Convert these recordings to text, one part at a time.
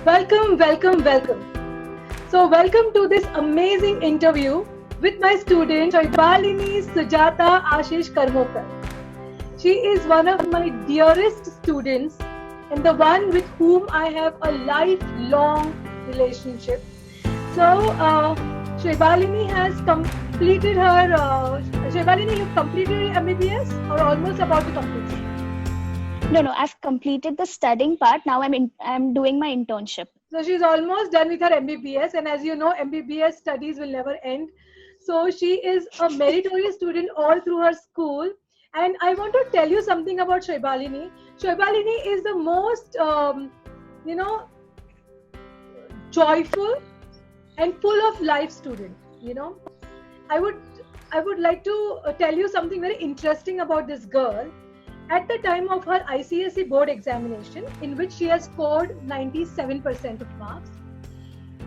Welcome, welcome, welcome. So, welcome to this amazing interview with my student, Shoibalini Sujata Ashish Karmokar. She is one of my dearest students and the one with whom I have a lifelong relationship. So, Shoibalini has completed her. Shoibalini, you've completed your MBBS or almost about to complete it? No, I've completed the studying part. Now I'm doing my internship. So she's almost done with her MBBS, and as you know, MBBS studies will never end. So she is a meritorious student all through her school. And I want to tell you something about Shoibalini. Shoibalini is the most, joyful and full of life student. I would like to tell you something very interesting about this girl. At the time of her ICSE board examination, in which she has scored 97% of marks,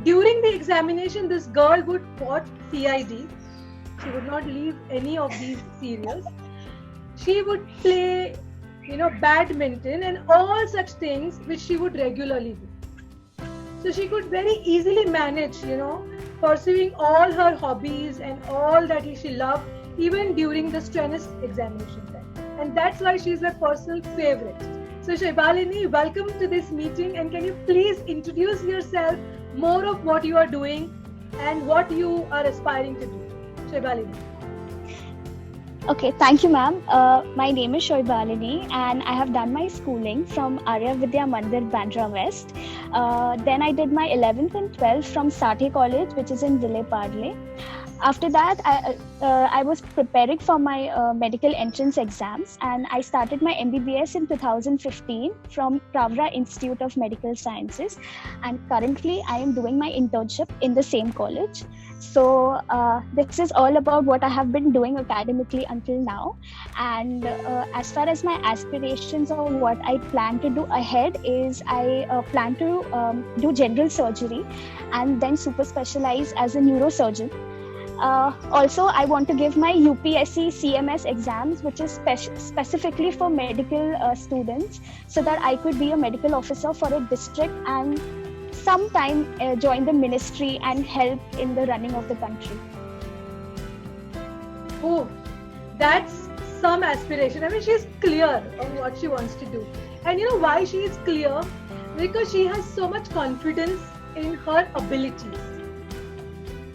during the examination, this girl would watch CID. She would not leave any of these serials. She would play, badminton and all such things which she would regularly do. So she could very easily manage, pursuing all her hobbies and all that she loved, even during the strenuous examination time. And that's why she's my personal favorite. So Shoibalini, welcome to this meeting, and can you please introduce yourself, more of what you are doing and what you are aspiring to do? Shoibalini. Okay, thank you, ma'am. My name is Shoibalini and I have done my schooling from Arya Vidya Mandir, Bandra West. Then I did my 11th and 12th from Sathe College, which is in Vile Parle. After that, I was preparing for my medical entrance exams, and I started my MBBS in 2015 from Pravra Institute of Medical Sciences, and currently I am doing my internship in the same college. So this is all about what I have been doing academically until now, and as far as my aspirations or what I plan to do ahead is I plan to do general surgery and then super specialize as a neurosurgeon. Also, I want to give my UPSC CMS exams, which is specifically for medical students, so that I could be a medical officer for a district and sometime join the ministry and help in the running of the country. Oh, that's some aspiration. I mean, she's clear on what she wants to do. And you know why she is clear? Because she has so much confidence in her abilities.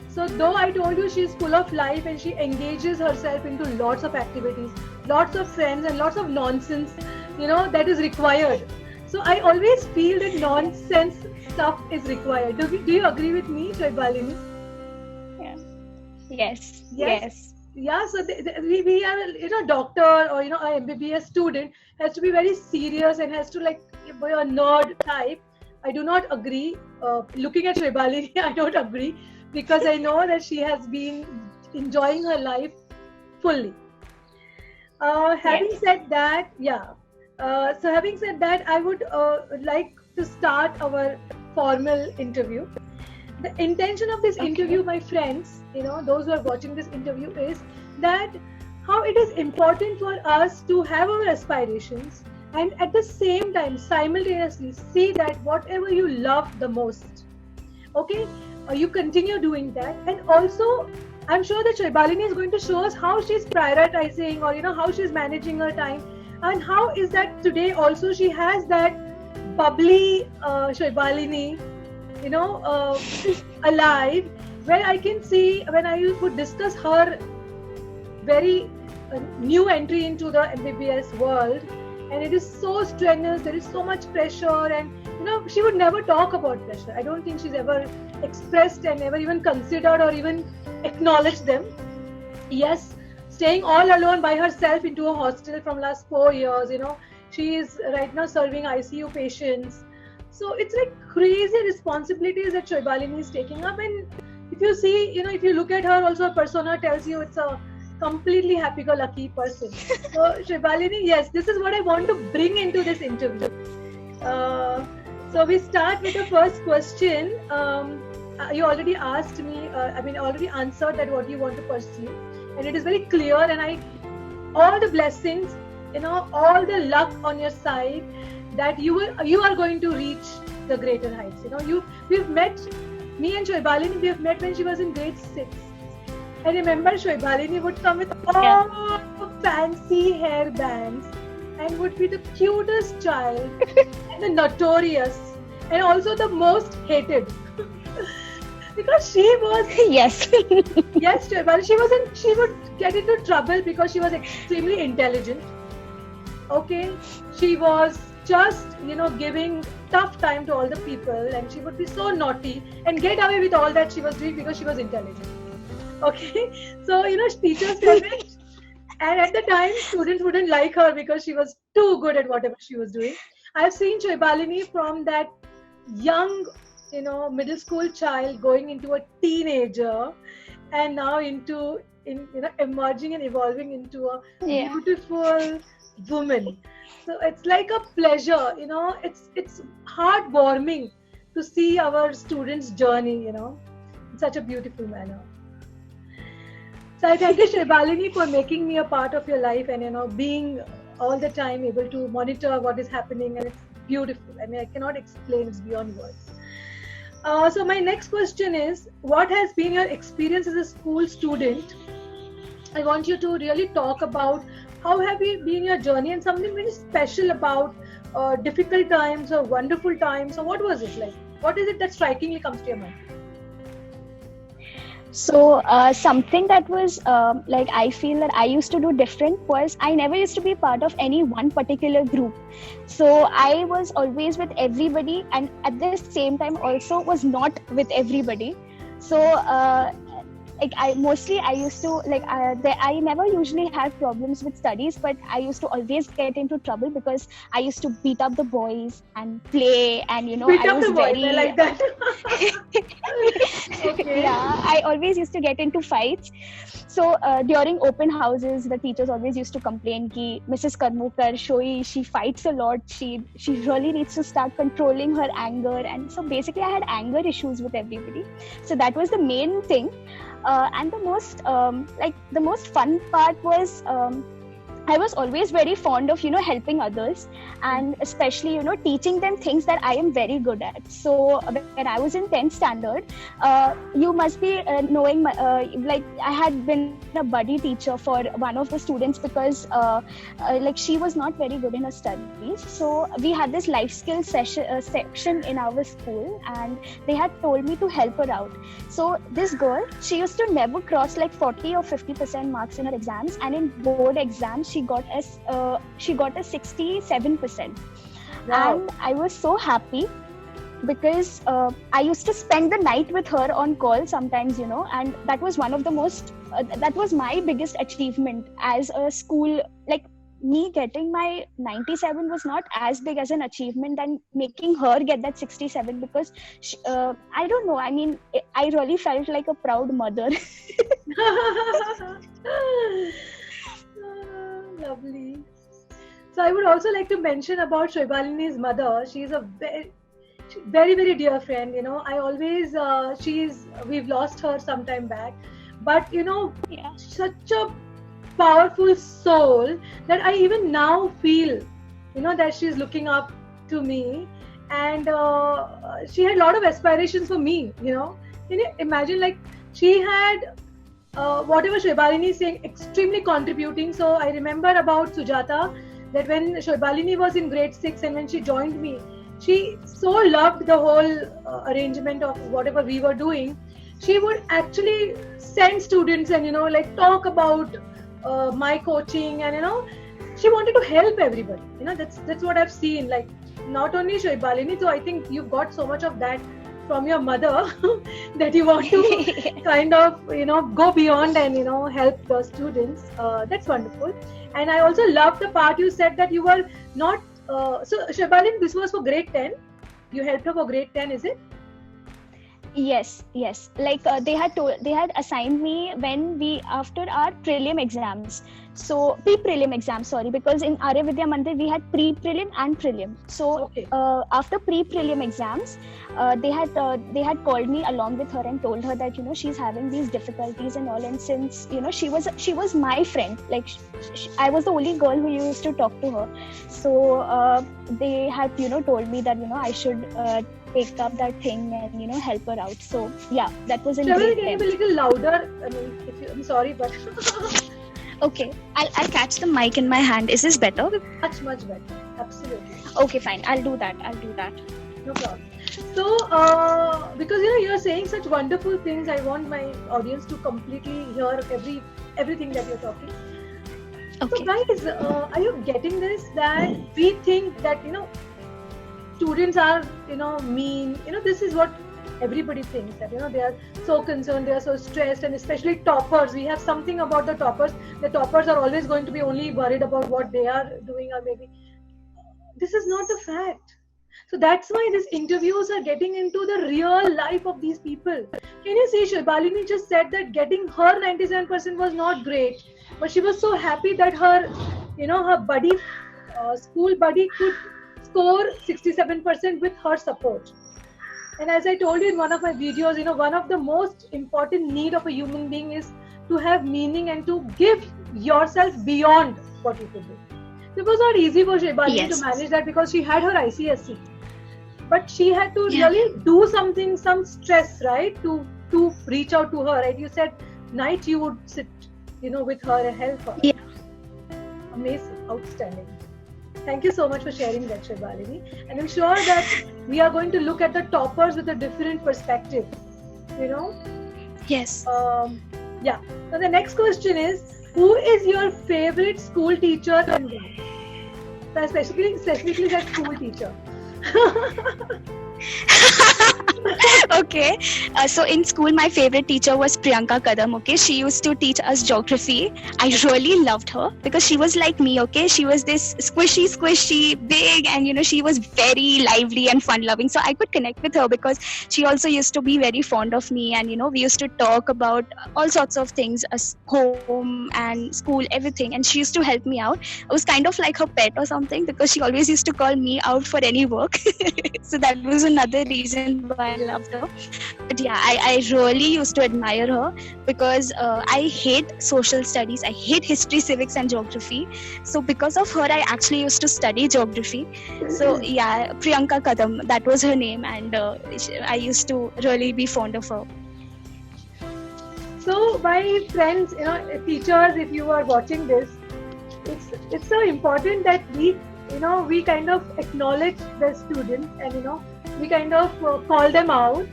So though I told you she's full of life and she engages herself into lots of activities, lots of friends and lots of nonsense, that is required. So I always feel that nonsense stuff is required. Do you agree with me, Shoibalini? Yeah. Yes. Yeah, so we are, doctor or, a MBBS student has to be very serious and has to be a nerd type. I do not agree. Looking at Shoibalini, I don't agree, because I know that she has been enjoying her life fully. Having said that, I would like to start our formal interview. The intention of this interview, my friends, those who are watching this interview, is that how it is important for us to have our aspirations and at the same time simultaneously see that whatever you love the most, okay, you continue doing that. And also I'm sure that Shoibalini is going to show us how she's prioritizing or how she's managing her time, and how is that today also she has that bubbly Shoibalini alive, where I can see when I would discuss her very new entry into the MBBS world, and it is so strenuous, there is so much pressure, and she would never talk about pressure. I don't think she's ever expressed and never even considered or even acknowledged them. Yes, staying all alone by herself into a hostel from last 4 years, she is right now serving ICU patients. So it's like crazy responsibilities that Shoibalini is taking up. And if you see, if you look at her, also her persona tells you it's a completely happy-go-lucky person. So Shoibalini, yes, this is what I want to bring into this interview. So we start with the first question. You already asked me, already answered that what you want to pursue. And it is very clear, and all the blessings, all the luck on your side, that you are going to reach the greater heights. We've met, me and Shoibalini, we have met when she was in grade 6. I remember Shoibalini would come with all fancy hair bands and would be the cutest child and the notorious and also the most hated. Because she was Yes. yes, Shoibalini, she would get into trouble because she was extremely intelligent. Okay, she was just giving tough time to all the people, and she would be so naughty and get away with all that she was doing because she was intelligent. Okay, so teachers wouldn't, and at the time students wouldn't like her because she was too good at whatever she was doing. I've seen Shoibalini from that young middle school child going into a teenager, and now emerging and evolving into a beautiful woman. So it's like a pleasure, it's heartwarming to see our students' journey, in such a beautiful manner. So I thank you, Shoibalini, for making me a part of your life and being all the time able to monitor what is happening, and it's beautiful. I mean, I cannot explain, it's beyond words. So my next question is, what has been your experience as a school student? I want you to really talk about how have been your journey and something very special about difficult times or wonderful times. So what was it like? What is it that strikingly comes to your mind? So something that was I feel that I used to do different was I never used to be part of any one particular group. So I was always with everybody, and at the same time also was not with everybody. So I used to I never usually had problems with studies, but I used to always get into trouble because I used to beat up the boys and play, and beat I up was the boys, I like that. Okay. Yeah, I always used to get into fights. So during open houses, the teachers always used to complain ki Mrs. Karmukar, she fights a lot. She really needs to start controlling her anger. And so basically I had anger issues with everybody. So that was the main thing. And the most fun part was I was always very fond of helping others, and especially teaching them things that I am very good at. So when I was in 10th standard, you must be knowing I had been a buddy teacher for one of the students because she was not very good in her studies. So we had this life skills section in our school, and they had told me to help her out. So this girl, she used to never cross 40 or 50% marks in her exams, and in board exams she got a 67%. Wow. And I was so happy because I used to spend the night with her on call sometimes, and that was one of the most that was my biggest achievement as a school. Me getting my 97 was not as big as an achievement than making her get that 67, because I don't know, I mean, I really felt like a proud mother. Lovely. So I would also like to mention about Shoibalini's mother. She's a very, very dear friend. I always, we've lost her some time back, but such a powerful soul that I even now feel, that she's looking up to me, and she had a lot of aspirations for me. Can you imagine, she had whatever Shoibalini is saying, extremely contributing. So I remember about Sujata that when Shoibalini was in grade 6 and when she joined me, she so loved the whole arrangement of whatever we were doing. She would actually send students and talk about my coaching, and she wanted to help everybody. That's what I've seen. Not only Shoibalini, so I think you've got so much of that from your mother that you want to kind of go beyond and help the students. That's wonderful. And I also love the part you said that you were not so Shoibalini, this was for grade 10. You helped her for grade 10, is it? Yes. They had assigned me when after our prelim exams. So pre-prelim exam, sorry, because in Arya Vidya Mandir we had pre-prelim and prelim. So after pre-prelim exams, they had called me along with her and told her that she's having these difficulties and all, and since she was my friend, like I was the only girl who used to talk to her. So they had told me that I should take up that thing and help her out. So yeah, that was in grade 10. Can you be a little louder? I mean, I'm sorry, but okay, I'll catch the mic in my hand. Is this better? Much better. Absolutely. Okay, fine. I'll do that. No problem. So, because you're saying such wonderful things, I want my audience to completely hear everything that you're talking. Okay. So, guys, are you getting this? That we think that students are mean. This is what everybody thinks, that they are so concerned, they are so stressed, and especially toppers. We have something about the toppers. The toppers are always going to be only worried about what they are doing, or maybe this is not the fact. So that's why these interviews are getting into the real life of these people. Can you see, Shoibalini just said that getting her 97% was not great, but she was so happy that her buddy, school buddy, could score 67% with her support. And as I told you in one of my videos, one of the most important need of a human being is to have meaning and to give yourself beyond what you could do. It was not easy for Shoibalini to manage that, because she had her ICSE. But she had to really do something, some stress, right, to reach out to her, right? You said night you would sit, with her and help her. Yeah. Amazing, outstanding. Thank you so much for sharing that, Shoibalini. And I'm sure that we are going to look at the toppers with a different perspective, Yes. Yeah. So the next question is, who is your favorite school teacher and why? Specifically that school teacher. Okay, so in school my favorite teacher was Priyanka Kadam. Okay, she used to teach us geography. I really loved her because she was like me. Okay, she was this squishy, big, and she was very lively and fun loving. So I could connect with her because she also used to be very fond of me, and we used to talk about all sorts of things, home and school, everything. And she used to help me out. I was kind of like her pet or something because she always used to call me out for any work. So that was another reason why I loved her. But yeah, I really used to admire her because I hate social studies. I hate history, civics and geography. So because of her, I actually used to study geography. So yeah, Priyanka Kadam, that was her name, and I used to really be fond of her. So my friends, teachers, if you are watching this, it's so important that we kind of acknowledge the students, and we kind of call them out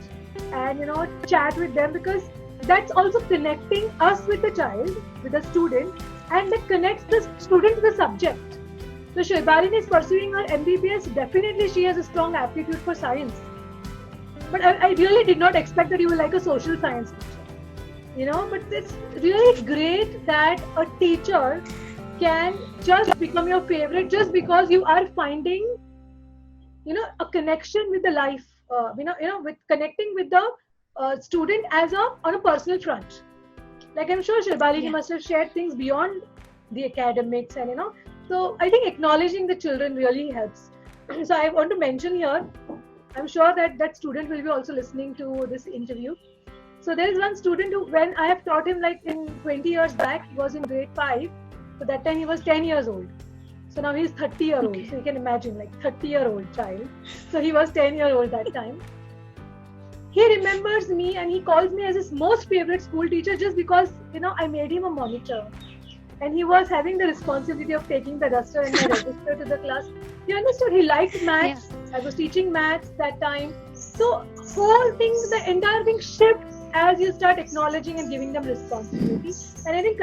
and chat with them, because that's also connecting us with the child, with the student, and that connects the student to the subject. So Shoibalini is pursuing her MBBS. Definitely she has a strong aptitude for science, but I really did not expect that you will like a social science teacher. But it's really great that a teacher can just become your favorite just because you are finding a connection with the life, with connecting with the student on a personal front. Like I'm sure Shoibalini must have shared things beyond the academics, and so I think acknowledging the children really helps. So I want to mention here, I'm sure that student will be also listening to this interview. So there is one student who, when I have taught him like in 20 years back, he was in grade 5. So that time he was 10 years old. So now he's 30-year-old. Okay. So you can imagine, like 30-year-old child. So he was 10-year-old that time. He remembers me and he calls me as his most favorite school teacher just because, I made him a monitor. And he was having the responsibility of taking the duster and the register to the class. You understood? He liked maths. Yeah. I was teaching maths that time. So the entire thing shifts as you start acknowledging and giving them responsibility. And I think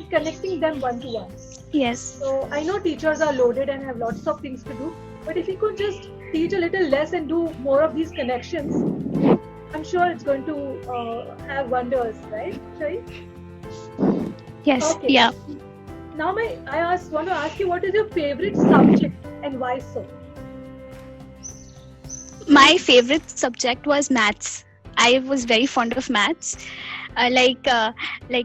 connecting them one-to-one. Yes. So I know teachers are loaded and have lots of things to do, but if you could just teach a little less and do more of these connections, I'm sure it's going to have wonders, right, Shai? Yes. Okay. Yeah. Now want to ask you, what is your favorite subject and why so? My favorite subject was maths. I was very fond of maths. Like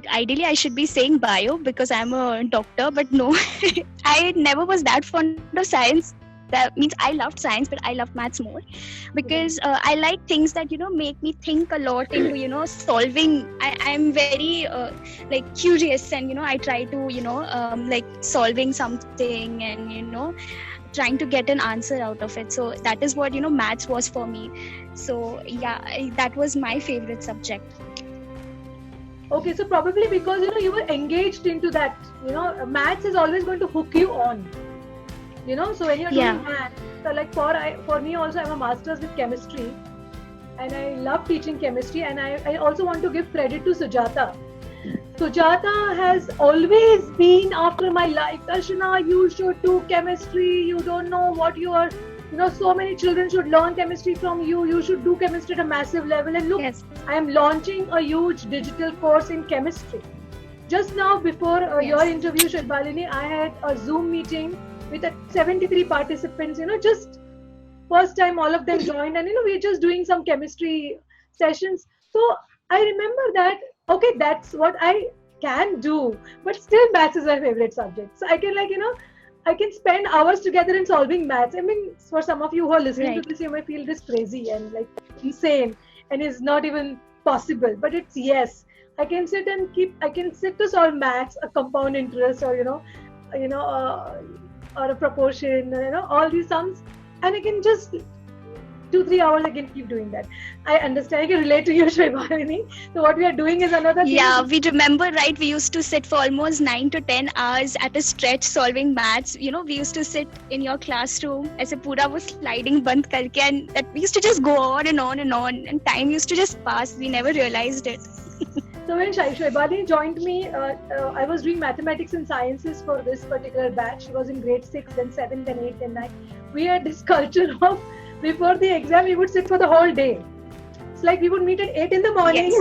ideally I should be saying bio because I'm a doctor, but no. I never was that fond of science. That means I loved science, but I loved maths more because I like things that make me think a lot into solving. I'm very like curious, and I try to like solving something and trying to get an answer out of it. So that is what maths was for me. So yeah, that was my favorite subject. Okay, so probably because you were engaged into that. Maths is always going to hook you on. So when you're doing maths, so like for me also, I'm a master's with chemistry, and I love teaching chemistry. And I also want to give credit to Sujata. Sujata has always been after my life. Darshana, you should do chemistry. You don't know what you are. So many children should learn chemistry from you. You should do chemistry at a massive level. And look, Yes. I am launching a huge digital course in chemistry. Just now, before your interview, Shoibalini, I had a Zoom meeting with 73 participants. Just first time all of them joined, and we're just doing some chemistry sessions. So I remember that, okay, that's what I can do, but still maths is my favorite subject. So I can I can spend hours together in solving maths. I mean, for some of you who are listening to this, you may feel this crazy and like insane, and it's not even possible. But it's yes, I can sit to solve maths, a compound interest, or or a proportion, all these sums, and I can just 2-3 hours I can keep doing that. I understand. I can relate to you, Shoibalini. So what we are doing is another thing. Yeah, we remember, right? We used to sit for almost 9 to 10 hours at a stretch solving maths. We used to sit in your classroom as a pura wo sliding band karke, and that we used to just go on and on and on, and time used to just pass. We never realized it. So when Shoibalini joined me, I was doing mathematics and sciences for this particular batch. She was in grade 6, then 7, then 8, then 9. We had this culture of before the exam, we would sit for the whole day. It's like we would meet at 8 in the morning,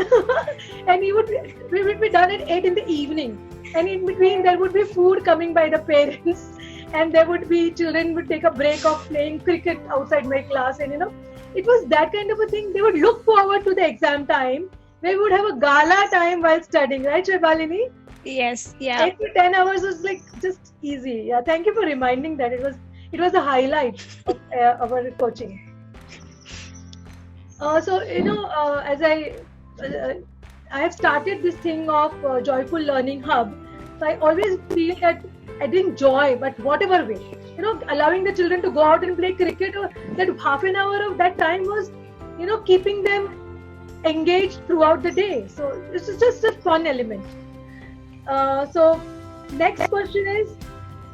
and we would be done at 8 in the evening. And in between, there would be food coming by the parents, and there would be children would take a break of playing cricket outside my class, and it was that kind of a thing. They would look forward to the exam time. We would have a gala time while studying, right, Shoibalini? Yes, yeah. 8 to 10 hours was like just easy. Yeah, thank you for reminding that. It was a highlight of our coaching. So as I have started this thing of Joyful Learning Hub, so I always feel that I didn't joy, but whatever way, allowing the children to go out and play cricket, or that half an hour of that time was, keeping them engaged throughout the day. So this is just a fun element. So next question is,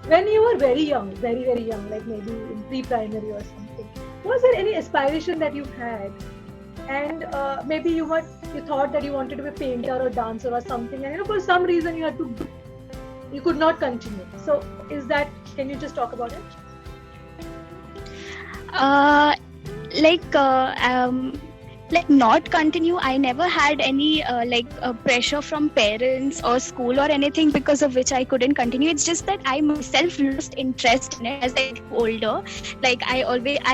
when you were very young, very, very young, like maybe in pre-primary or something, was there any aspiration that you had? And maybe you thought that you wanted to be a painter or dancer or something, and for some reason you could not continue. So can you just talk about it? Like not continue. I never had any pressure from parents or school or anything because of which I couldn't continue. It's just that I myself lost interest in it as I grew older. Like I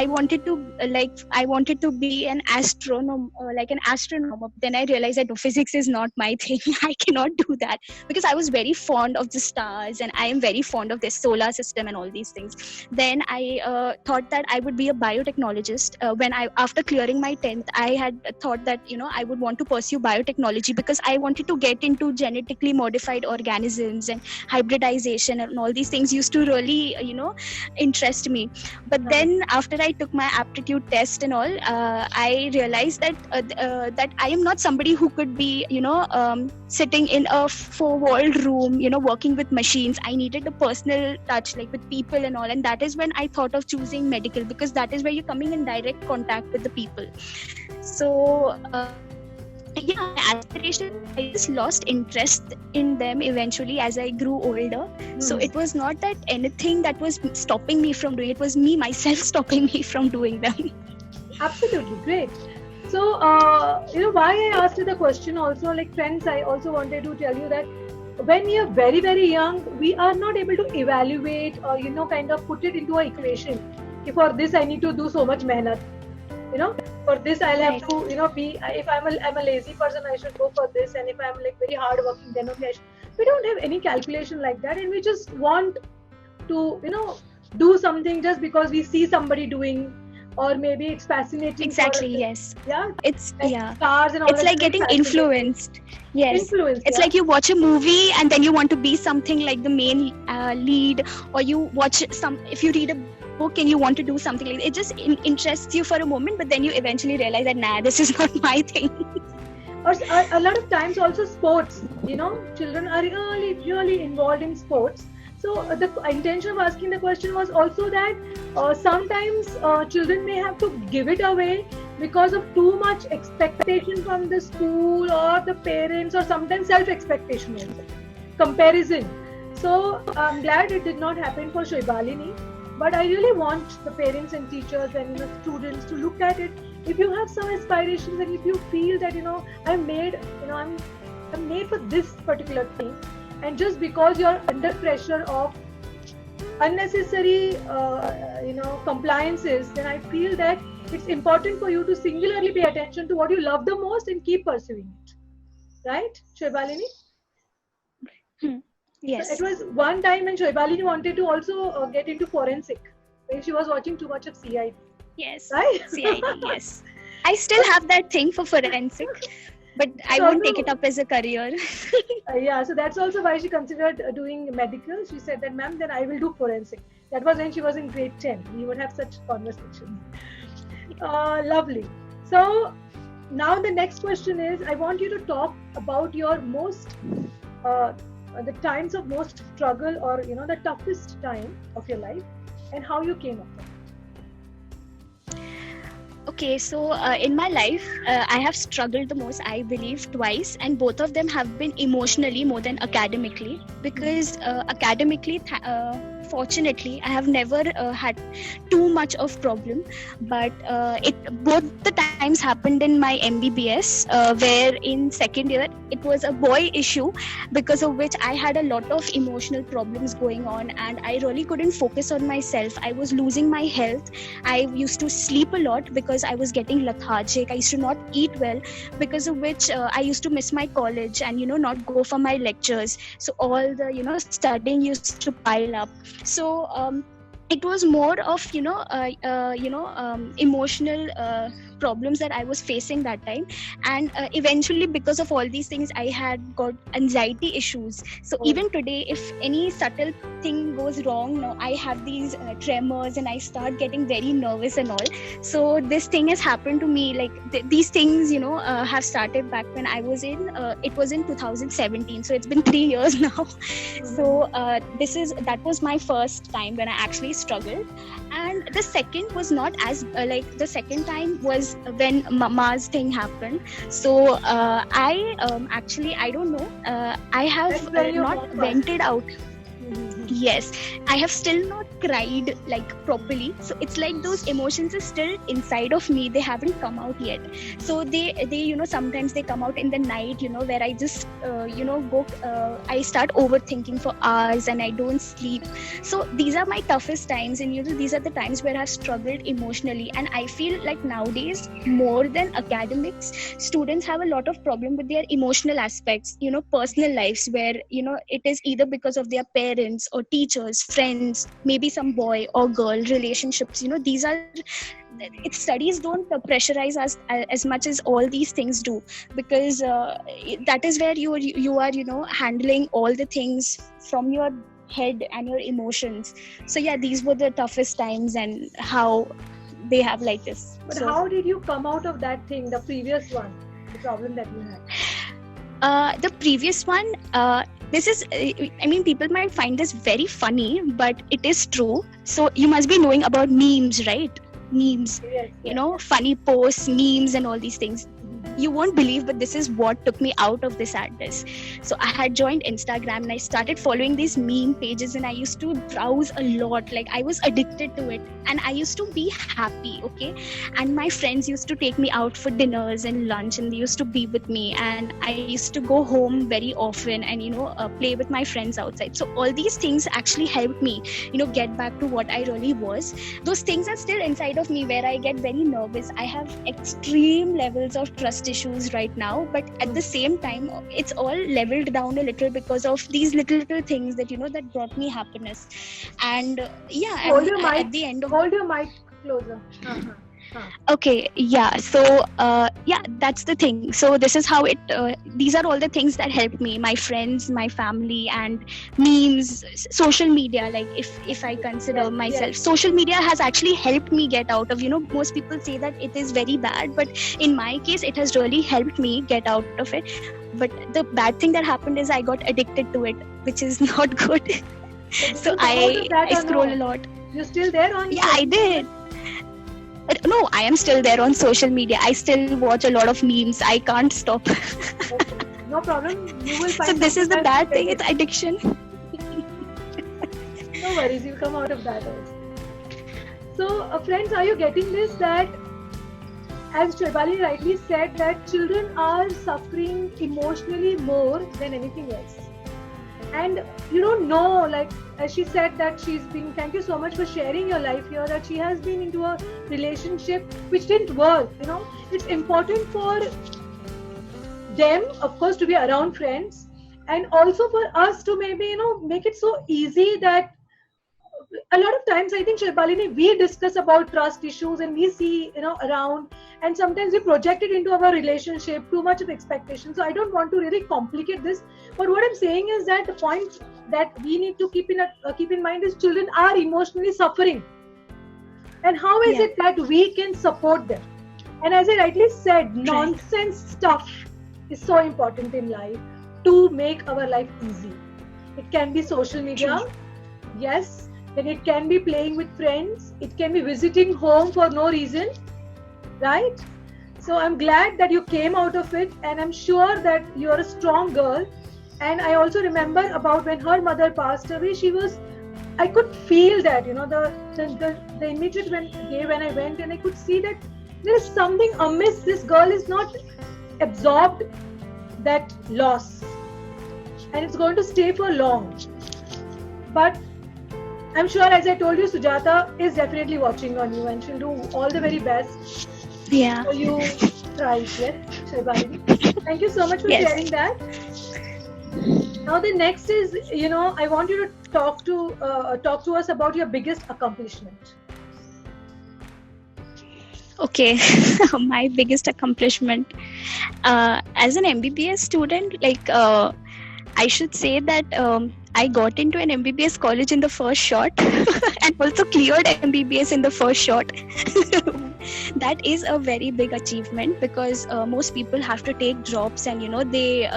wanted to be an astronomer, but then I realized that physics is not my thing. I cannot do that because I was very fond of the stars, and I am very fond of the solar system and all these things. Then I thought that I would be a biotechnologist. After clearing my 10th, I had thought that I would want to pursue biotechnology because I wanted to get into genetically modified organisms, and hybridization and all these things used to really interest me. But then after I took my aptitude test and all, I realized that I am not somebody who could be sitting in a 4-walled room working with machines. I needed a personal touch, like with people and all, and that is when I thought of choosing medical, because that is where you're coming in direct contact with the people. So aspiration, I just lost interest in them eventually as I grew older. So it was not that anything that was stopping me from doing it, was me myself stopping me from doing them. Absolutely, great. So why I asked you the question also, like friends, I also wanted to tell you that when we are very, very young, we are not able to evaluate or kind of put it into an equation. For this I need to do so much mehnat. you know, for this I'll have Right. to, you know, be, if I'm a lazy person, I should go for this, and if I'm like very hard working, then only I should. We don't have any calculation like that, and we just want to, you know, do something just because we see somebody doing, or maybe it's fascinating Exactly. for, Yes. yeah, It's like yeah. stars and all It's that. like Very getting fascinating. influenced. Yes. Influence, It's yeah. like you watch a movie and then you want to be something like the main lead, or you watch if you read a book and you want to do something like that. It just interests you for a moment, but then you eventually realize that nah, this is not my thing. Or a lot of times also sports, you know, children are really involved in sports. So the intention of asking the question was also that sometimes children may have to give it away because of too much expectation from the school or the parents, or sometimes self expectation also, comparison. So I'm glad it did not happen for Shoibalini, but I really want the parents and teachers and, you know, students to look at it. If you have some aspirations, and if you feel that, you know, I'm made for this particular thing, and just because you're under pressure of unnecessary compliances, then I feel that it's important for you to singularly pay attention to what you love the most and keep pursuing it. Right, Shoibalini? Yes. It was one time when Shoibalini wanted to also get into forensic, when she was watching too much of CID. Yes. Right? CID. Yes. I still have that thing for forensic, but I won't take it up as a career. Yeah, so that's also why she considered doing medical. She said that, ma'am, then I will do forensic. That was when she was in grade 10. We would have such conversations. Lovely. So now the next question is, I want you to talk about your the times of most struggle, or, you know, the toughest time of your life, and how you came up with it. Okay, so in my life, I have struggled the most, I believe, twice, and both of them have been emotionally more than academically. Because academically, fortunately, I have never had too much of problem. But both the times happened in my MBBS, where in second year it was a boy issue, because of which I had a lot of emotional problems going on, and I really couldn't focus on myself. I was losing my health. I used to sleep a lot because I was getting lethargic. I used to not eat well, because of which I used to miss my college and, you know, not go for my lectures. So all the, you know, studying used to pile up. So it was more of, emotional problems that I was facing that time, and eventually, because of all these things, I had got anxiety issues. So even today, if any subtle thing goes wrong, now I have these tremors, and I start getting very nervous and all. So this thing has happened to me, like these things, you know, have started back when I was in it was in 2017, so it's been 3 years now. So that was my first time when I actually struggled. And the second was not as the second time was when Mama's thing happened. So I don't know, I have not vented out. Yes, I have still not cried like properly. So it's like those emotions are still inside of me. They haven't come out yet. So they you know, sometimes they come out in the night, you know, where I just I start overthinking for hours and I don't sleep. So these are my toughest times, and, you know, these are the times where I've struggled emotionally. And I feel like nowadays, more than academics, students have a lot of problem with their emotional aspects, you know, personal lives, where, you know, it is either because of their parents or teachers, friends, maybe some boy or girl relationships. You know, studies don't pressurize us as much as all these things do, because that is where you are, you know, handling all the things from your head and your emotions. So yeah, these were the toughest times, and how they have like this. But how did you come out of that thing, the previous one, the problem that you had? The previous one, this is, I mean, people might find this very funny, but it is true. So you must be knowing about memes, right? Memes, yes, you know, funny posts, memes and all these things. you won't believe, but this is what took me out of the sadness. So I had joined Instagram and I started following these meme pages, and I used to browse a lot. Like, I was addicted to it, and I used to be happy, okay? And my friends used to take me out for dinners and lunch, and they used to be with me, and I used to go home very often and, play with my friends outside. So all these things actually helped me, get back to what I really was. Those things are still inside of me, where I get very nervous. I have extreme levels of trust issues right now, but at the same time, it's all leveled down a little because of these little things that, that brought me happiness. And hold your mic, at the end of... Hold your mic closer. Okay, yeah. So, that's the thing. So this is how it, these are all the things that helped me: my friends, my family, and memes, social media. Like, if I consider myself, social media has actually helped me get out of, most people say that it is very bad, but in my case, it has really helped me get out of it. But the bad thing that happened is I got addicted to it, which is not good. So I scroll a lot. You're still there on? Yeah, I did. No, I am still there on social media. I still watch a lot of memes. I can't stop. Okay. No problem. You will find. So this is the bad thing. It's addiction. No worries. You'll come out of that also. So, friends, are you getting this? That, as Shoibali rightly said, that children are suffering emotionally more than anything else. And you don't know, like, as she said, that she's been, thank you so much for sharing your life here, that she has been into a relationship which didn't work. It's important for them, of course, to be around friends, and also for us to maybe, make it so easy that a lot of times, I think, Shoibali, we discuss about trust issues and we see, around, and sometimes we project it into our relationship, too much of expectation. So I don't want to really complicate this. But what I'm saying is that the point that we need to keep in mind is children are emotionally suffering. And how is it that we can support them? And as I rightly said, nonsense stuff is so important in life to make our life easy. It can be social media, yes. Then it can be playing with friends. It can be visiting home for no reason, right? So I'm glad that you came out of it, and I'm sure that you're a strong girl. And I also remember about when her mother passed away, I could feel that, the immediate when I went, and I could see that there is something amiss. This girl is not absorbed that loss, and it's going to stay for long. But I'm sure, as I told you, Sujata is definitely watching on you, and she'll do all the very best. Yeah. So you thrive, yes, Shoibali. Thank you so much for sharing that. Now the next is, I want you to talk to us about your biggest accomplishment. Okay, my biggest accomplishment as an MBBS student, like I should say that I got into an MBBS college in the first shot and also cleared MBBS in the first shot. That is a very big achievement, because most people have to take drops, and they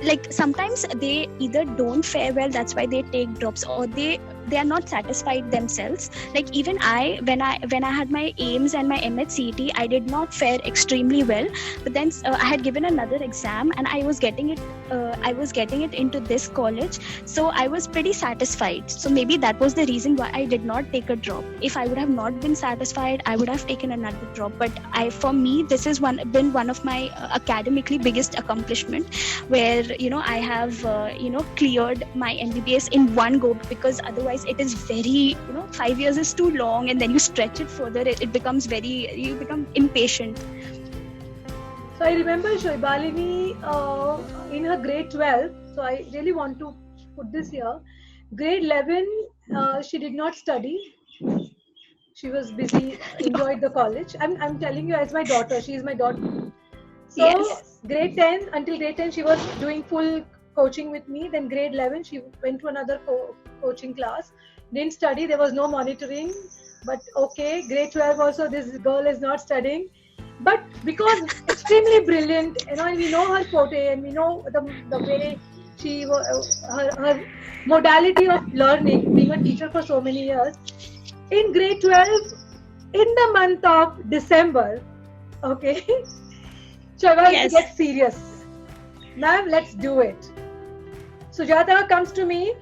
like sometimes they either don't fare well, that's why they take drops, or they are not satisfied themselves. Like, even when I had my AIIMS and my MHCET, I did not fare extremely well, but then I had given another exam and I was getting it into this college, so I was pretty satisfied. So maybe that was the reason why I did not take a drop. If I would have not been satisfied, I would have taken another drop. But for me, this has been one of my academically biggest accomplishment, where I have cleared my MBBS in one go, because otherwise it is very 5 years is too long, and then you stretch it further, it becomes you become impatient. So I remember Shoibalini in her grade 12. So I really want to put this here. Grade 11, she did not study. She was busy, enjoyed the college. I'm telling you as my daughter. She is my daughter. So grade 10, until grade 10, she was doing full coaching with me. Then grade 11, she went to another coaching class. Didn't study. There was no monitoring. But okay, grade 12 also, this girl is not studying. But because extremely brilliant, and we know her forte, and we know the way she her modality of learning, being a teacher for so many years. In grade 12, in the month of December, okay, Shaiba, Yes. get serious. Ma'am, let's do it. Sujata comes to me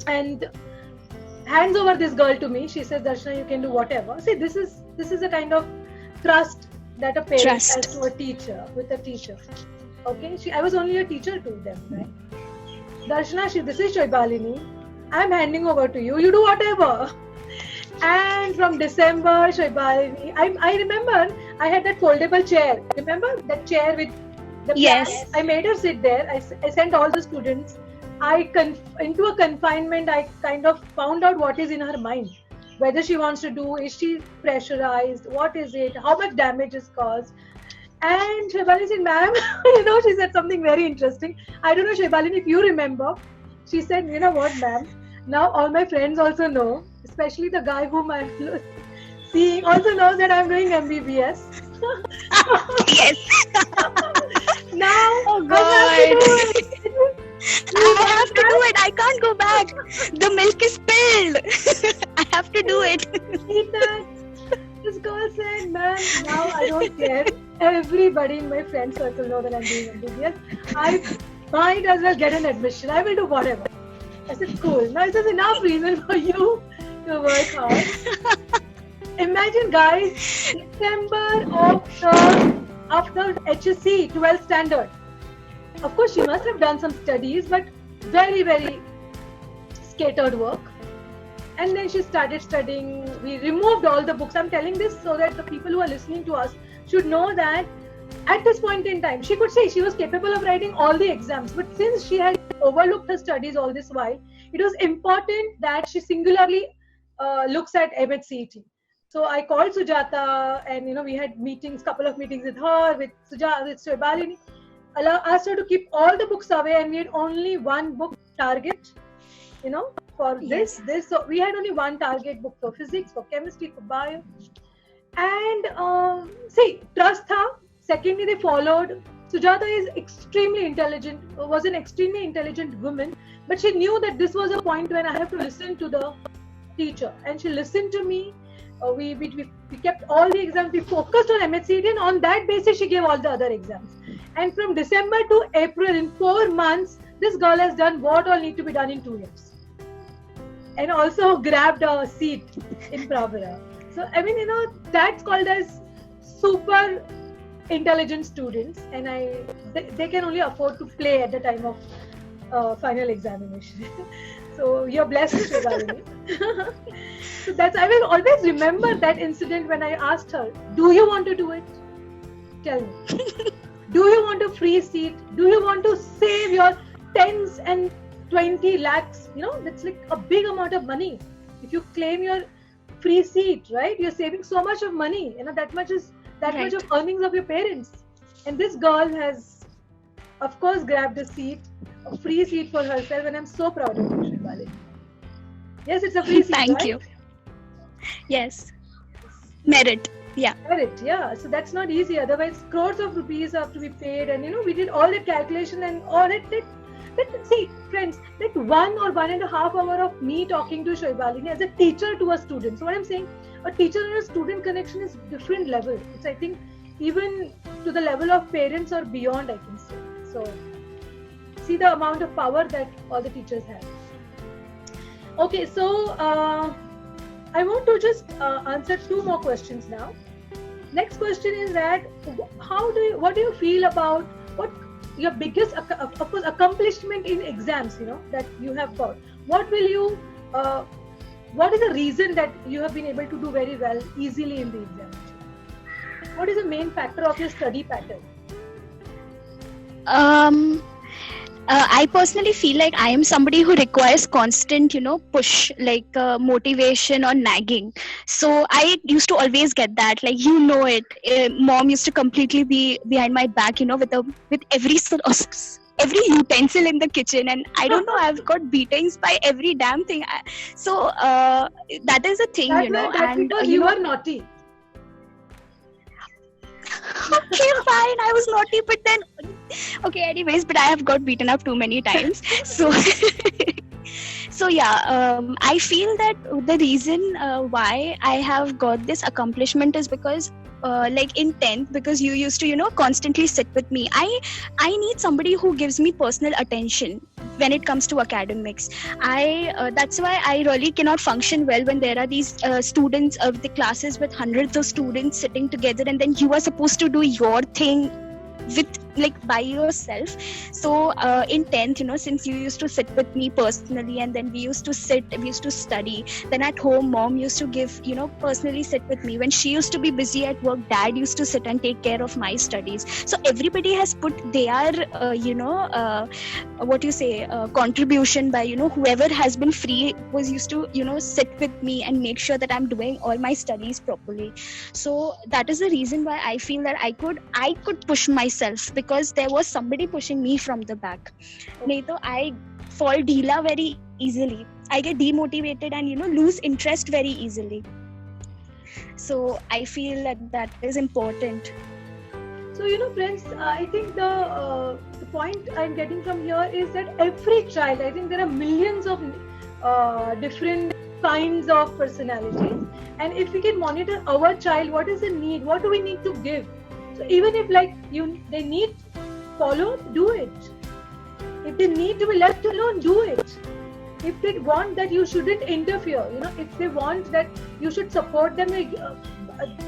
and hands over this girl to me. She says, Darshana, you can do whatever. See, this is a kind of trust that a parent Trust. has to a teacher, with a teacher. Okay, I was only a teacher to them, right? Darshana, this is Shoibalini. I'm handing over to you. You do whatever. And from December, Shoibalini, I remember I had that foldable chair. Remember that chair with the Yes. plants? I made her sit there. I sent all the students. Into a confinement, I kind of found out what is in her mind. Whether she wants to do, is she pressurized? What is it? How much damage is caused? And Shoibalini said, ma'am, she said something very interesting. I don't know, Shoibalini, if you remember. She said, you know what, ma'am? Now all my friends also know, especially the guy whom I'm seeing also knows that I'm doing MBBS. Yes. Now, Oh I have to God. do it. I have to do it. I can't go back. The milk is spilled. I have to do it. See that? This girl said, ma'am, now I don't care. Everybody in my friend circle know that I'm doing MBBS. I might as well get an admission. I will do whatever. I said, cool. Now this is enough reason for you to work hard. Imagine, guys, December of the HSC 12th standard. Of course, she must have done some studies, but very, very scattered work. And then she started studying. We removed all the books. I'm telling this so that the people who are listening to us should know that at this point in time, she could say she was capable of writing all the exams. But since she had overlooked her studies all this while, it was important that she singularly looks at MHCET. So I called Sujata, and we had couple of meetings with her, with Shoibalini. Asked her to keep all the books away, and we had only one book target, for Yes. this. So we had only one target book for physics, for chemistry, for bio. And trust her. Secondly, they followed. Sujata is extremely intelligent, was an extremely intelligent woman, but she knew that this was a point when I have to listen to the teacher, and she listened to me. We kept all the exams. We focused on MHCET, and on that basis, she gave all the other exams. And from December to April, in 4 months, this girl has done what all need to be done in 2 years, and also grabbed a seat in Pravira. So that's called as super intelligent students, and they can only afford to play at the time of final examination. So you're blessed, Shoibalini. So I will always remember that incident when I asked her, do you want to do it? Tell me. Do you want a free seat? Do you want to save your tens and 20 lakhs? That's like a big amount of money. If you claim your free seat, right? You're saving so much of money. That much much of earnings of your parents. And this girl has, of course, grabbed a free seat for herself, and I'm so proud of you, Shoibalini. Yes, it's a free seat. Thank right? you. Yes. Merit. Yeah. Merit, yeah. So that's not easy. Otherwise, crores of rupees have to be paid, and we did all that calculation and all that. See, friends, that 1 or 1.5 hour of me talking to Shoibalini as a teacher to a student. So what I'm saying, a teacher and a student connection is different level. It's, I think, even to the level of parents or beyond, I can say. So see the amount of power that all the teachers have. Okay, so I want to just answer 2 more questions now. Next question is that what do you feel about what your biggest, of course, accomplishment in exams, that you have got? What is the reason that you have been able to do very well easily in the examination? What is the main factor of your study pattern? I personally feel like I am somebody who requires constant, push, like motivation or nagging. So I used to always get that, like, it. Mom used to completely be behind my back, with every utensil in the kitchen, and I don't know, I've got beatings by every damn thing. So that is the thing, That's because you are naughty. Okay, fine, I was naughty, but then okay, anyways, but I have got beaten up too many times. So I feel that the reason why I have got this accomplishment is because like in 10th, because you used to constantly sit with me. I need somebody who gives me personal attention when it comes to academics. That's why I really cannot function well when there are these students of the classes with hundreds of students sitting together, and then you are supposed to do your thing with by yourself. So in 10th, since you used to sit with me personally, and then we used to study, then at home mom used to give personally sit with me. When she used to be busy at work, dad used to sit and take care of my studies. So everybody has put their contribution by whoever has been free was used to sit with me and make sure that I'm doing all my studies properly. So that is the reason why I feel that I could push myself, because there was somebody pushing me from the back. Nahi to I fall deela very easily. I get demotivated and lose interest very easily. So I feel that is important. So friends, I think the point I'm getting from here is that every child, I think there are millions of different kinds of personalities, and if we can monitor our child, what is the need, what do we need to give. So even if they need follow, do it. If they need to be left alone, do it. If they want that you shouldn't interfere, if they want that you should support them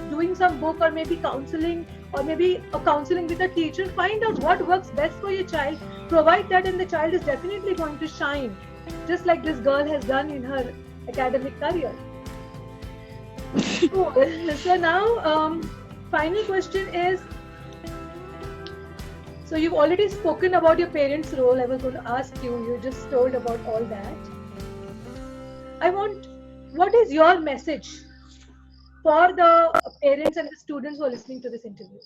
doing some book, or maybe counseling, or maybe a counseling with a teacher, find out what works best for your child, provide that, and the child is definitely going to shine, just like this girl has done in her academic career. Cool. So now final question is, so you've already spoken about your parents' role. I was going to ask you just told about all that. What is your message for the parents and the students who are listening to this interview?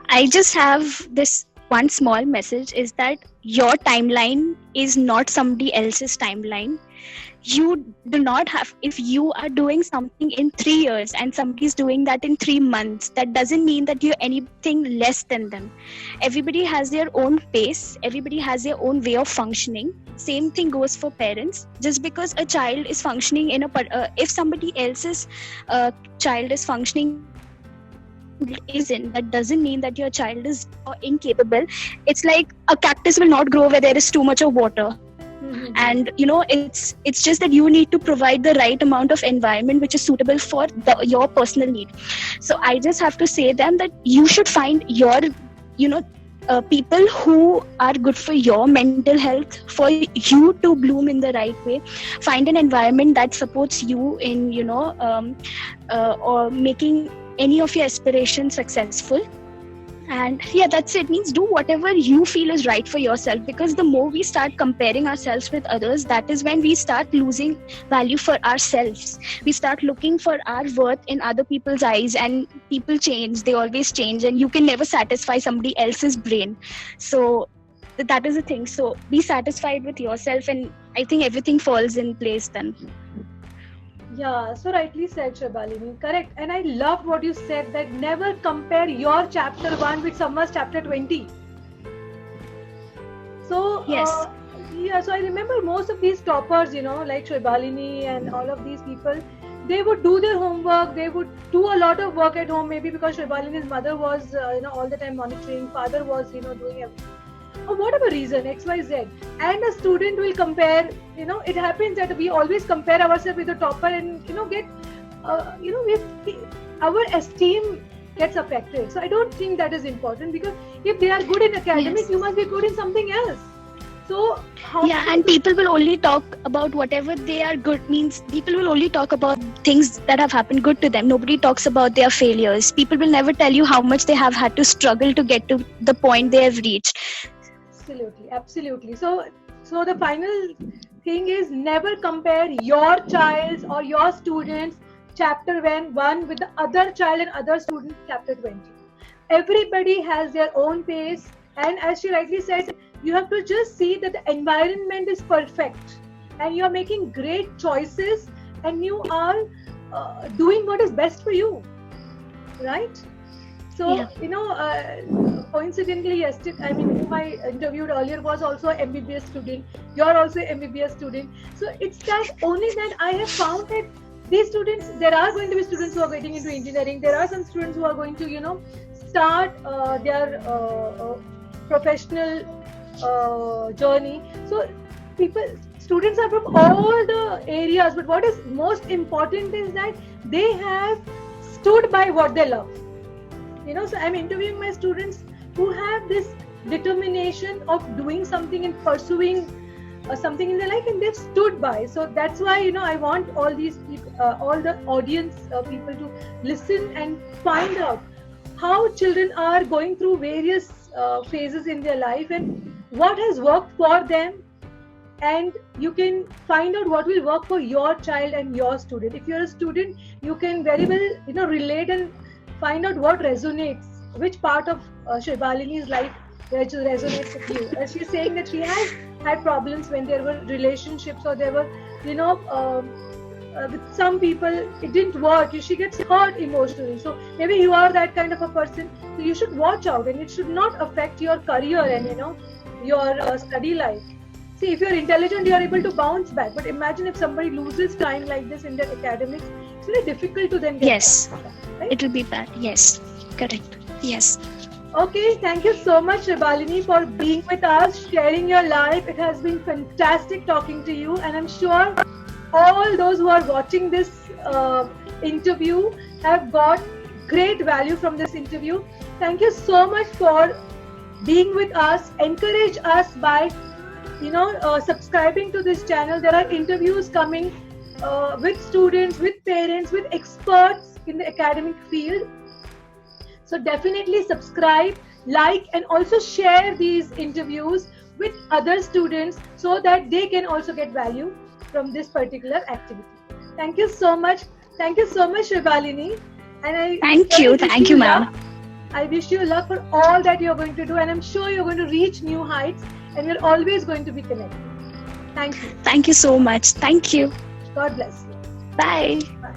I just have this one small message, is that your timeline is not somebody else's timeline. You do not have, if you are doing something in 3 years and somebody is doing that in 3 months, that doesn't mean that you're anything less than them. Everybody has their own pace, everybody has their own way of functioning. Same thing goes for parents. Just because a child is functioning in if somebody else's child is functioning that doesn't mean that your child is incapable. It's like a cactus will not grow where there is too much of water. Mm-hmm. And it's just that you need to provide the right amount of environment which is suitable for your personal need. So I just have to say them that you should find your people who are good for your mental health, for you to bloom in the right way. Find an environment that supports you in or making any of your aspirations successful. And yeah, that's it. Means do whatever you feel is right for yourself, because the more we start comparing ourselves with others, that is when we start losing value for ourselves. We start looking for our worth in other people's eyes, and people change. They always change, and you can never satisfy somebody else's brain. So that is the thing. So be satisfied with yourself, and I think everything falls in place then. Yeah, so rightly said, Shoibalini. Correct. And I loved what you said, that never compare your chapter 1 with someone's chapter 20. So, yes. So I remember most of these toppers, like Shoibalini and all of these people, they would do their homework, they would do a lot of work at home, maybe because Shoibalini's mother was, all the time monitoring, father was, doing everything. Or whatever reason, XYZ, and a student will compare. It happens that we always compare ourselves with the topper, and get our esteem gets affected. So I don't think that is important, because if they are good in academics, yes, you must be good in something else. So and people will only talk about whatever they are good. Means people will only talk about things that have happened good to them. Nobody talks about their failures. People will never tell you how much they have had to struggle to get to the point they have reached. Absolutely. So the final thing is, never compare your child's or your student's chapter 1 with the other child and other student chapter 20. Everybody has their own pace, and as she rightly says, you have to just see that the environment is perfect, and you are making great choices, and you are doing what is best for you, right? So, coincidentally, yesterday, whom I interviewed earlier was also an MBBS student. You're also an MBBS student. So it's that only that I have found that these students, there are going to be students who are getting into engineering. There are some students who are going to, start their professional journey. So students are from all the areas, but what is most important is that they have stood by what they love. So I'm interviewing my students who have this determination of doing something and pursuing something in their life, and they've stood by. So that's why I want all these people, all the audience people to listen and find out how children are going through various phases in their life and what has worked for them, and you can find out what will work for your child and your student. If you're a student, you can very well relate and find out what resonates, which part of Shoibalini's life which resonates with you. As she's saying that she has had problems when there were relationships, or there were with some people it didn't work. She gets hurt emotionally. So maybe you are that kind of a person. So you should watch out, and it should not affect your career and your study life. See, if you're intelligent, you're able to bounce back. But imagine if somebody loses time like this in their academics, it's very difficult to then get back. Right? It will be bad. Yes, correct. Yes. Okay, thank you so much, Shoibalini, for being with us, sharing your life. It has been fantastic talking to you, and I'm sure all those who are watching this interview have got great value from this interview. Thank you so much for being with us. Encourage us by subscribing to this channel. There are interviews coming with students, with parents, with experts in the academic field. So definitely subscribe, like, and also share these interviews with other students so that they can also get value from this particular activity. Thank you so much. Thank you so much, Shoibalini. And Thank you, ma'am. I wish you luck for all that you're going to do, and I'm sure you're going to reach new heights, and we're always going to be connected. Thank you. Thank you so much. Thank you. God bless you. Bye. Bye.